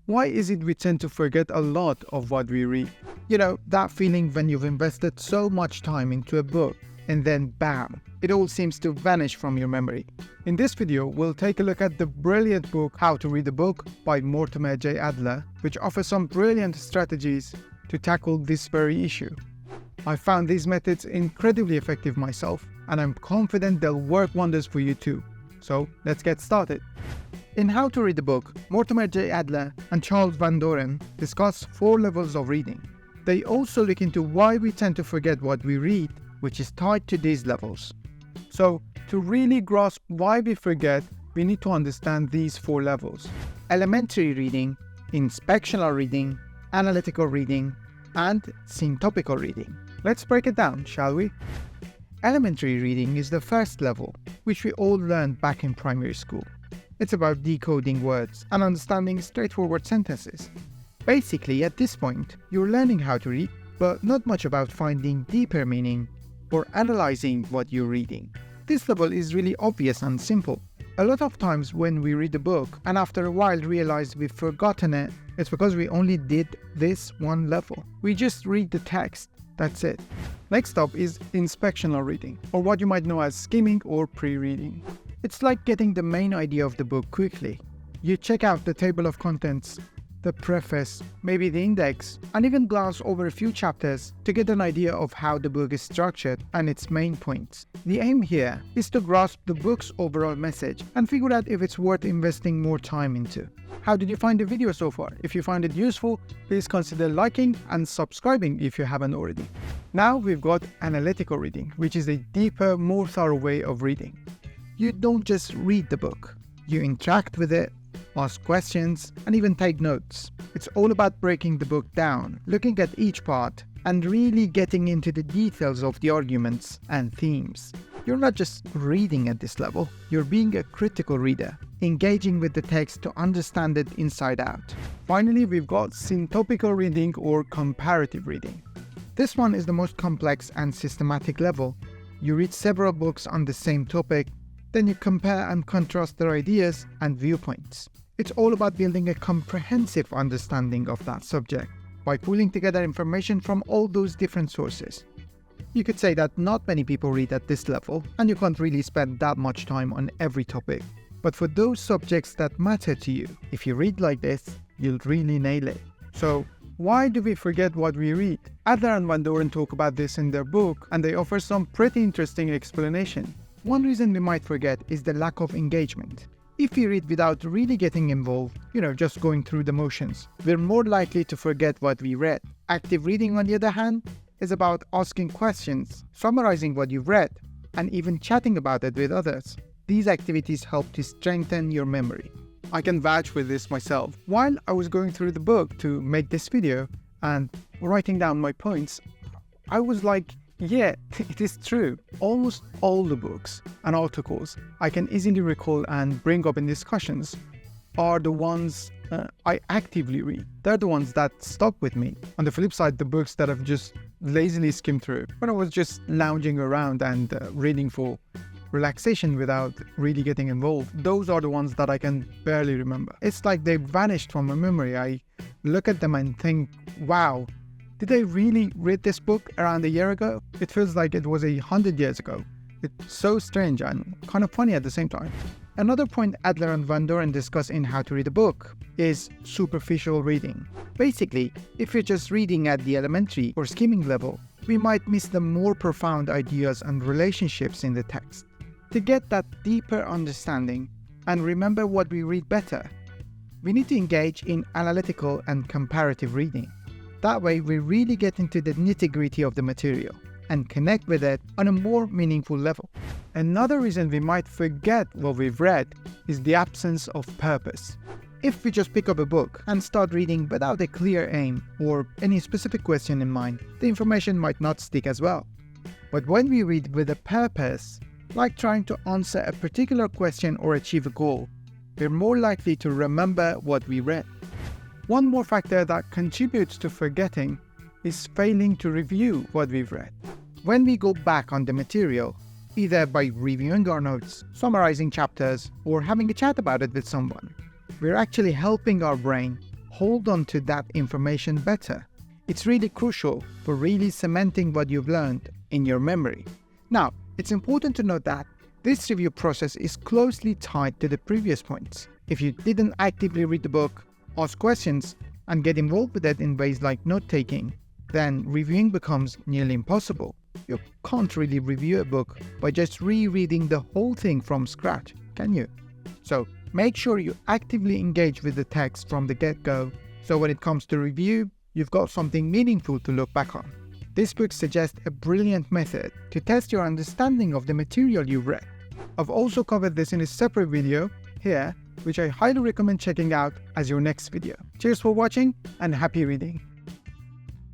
Why is it we tend to forget a lot of what we read? You know, that feeling when you've invested so much time into a book and then bam, it all seems to vanish from your memory. In this video, we'll take a look at the brilliant book How to Read a Book by Mortimer J. Adler, which offers some brilliant strategies to tackle this very issue. I found these methods incredibly effective myself, and I'm confident they'll work wonders for you too. So let's get started. In How to Read a Book, Mortimer J. Adler and Charles Van Doren discuss 4 levels of reading. They also look into why we tend to forget what we read, which is tied to these levels. So, to really grasp why we forget, we need to understand these 4 levels: elementary reading, inspectional reading, analytical reading, and syntopical reading. Let's break it down, shall we? Elementary reading is the first level, which we all learned back in primary school. It's about decoding words and understanding straightforward sentences. Basically, at this point, you're learning how to read, but not much about finding deeper meaning or analyzing what you're reading. This level is really obvious and simple. A lot of times when we read a book and after a while realize we've forgotten it, it's because we only did this one level. We just read the text, that's it. Next up is inspectional reading, or what you might know as skimming or pre-reading. It's like getting the main idea of the book quickly. You check out the table of contents, the preface, maybe the index, and even glance over a few chapters to get an idea of how the book is structured and its main points. The aim here is to grasp the book's overall message and figure out if it's worth investing more time into. How did you find the video so far? If you find it useful, please consider liking and subscribing if you haven't already. Now we've got analytical reading, which is a deeper, more thorough way of reading. You don't just read the book, you interact with it, ask questions, and even take notes. It's all about breaking the book down, looking at each part, and really getting into the details of the arguments and themes. You're not just reading at this level, you're being a critical reader, engaging with the text to understand it inside out. Finally, we've got syntopical reading or comparative reading. This one is the most complex and systematic level. You read several books on the same topic, then you compare and contrast their ideas and viewpoints. It's all about building a comprehensive understanding of that subject by pulling together information from all those different sources. You could say that not many people read at this level, and you can't really spend that much time on every topic. But for those subjects that matter to you, if you read like this, you'll really nail it. So, why do we forget what we read? Adler and Van Doren talk about this in their book, and they offer some pretty interesting explanation. One reason we might forget is the lack of engagement. If we read without really getting involved, just going through the motions, we're more likely to forget what we read. Active reading, on the other hand, is about asking questions, summarizing what you've read, and even chatting about it with others. These activities help to strengthen your memory. I can vouch for this myself. While I was going through the book to make this video and writing down my points, I was like, yeah, it is true. Almost all the books and articles I can easily recall and bring up in discussions are the ones I actively read. They're the ones that stuck with me. On the flip side, the books that I've just lazily skimmed through when I was just lounging around and reading for relaxation without really getting involved, those are the ones that I can barely remember. It's like they vanished from my memory. I look at them and think, wow, did I really read this book around a year ago? It feels like it was 100 years ago. It's so strange and kind of funny at the same time. Another point Adler and Van Doren discuss in How to Read a Book is superficial reading. Basically, if you're just reading at the elementary or skimming level, we might miss the more profound ideas and relationships in the text. To get that deeper understanding and remember what we read better, we need to engage in analytical and comparative reading. That way, we really get into the nitty-gritty of the material and connect with it on a more meaningful level. Another reason we might forget what we've read is the absence of purpose. If we just pick up a book and start reading without a clear aim or any specific question in mind, the information might not stick as well. But when we read with a purpose, like trying to answer a particular question or achieve a goal, we're more likely to remember what we read. One more factor that contributes to forgetting is failing to review what we've read. When we go back on the material, either by reviewing our notes, summarizing chapters, or having a chat about it with someone, we're actually helping our brain hold on to that information better. It's really crucial for really cementing what you've learned in your memory. Now, it's important to note that this review process is closely tied to the previous points. If you didn't actively read the book, ask questions, and get involved with it in ways like note-taking, then reviewing becomes nearly impossible. You can't really review a book by just rereading the whole thing from scratch, can you? So make sure you actively engage with the text from the get-go, so when it comes to review, you've got something meaningful to look back on. This book suggests a brilliant method to test your understanding of the material you've read. I've also covered this in a separate video here, which I highly recommend checking out as your next video. Cheers for watching and happy reading!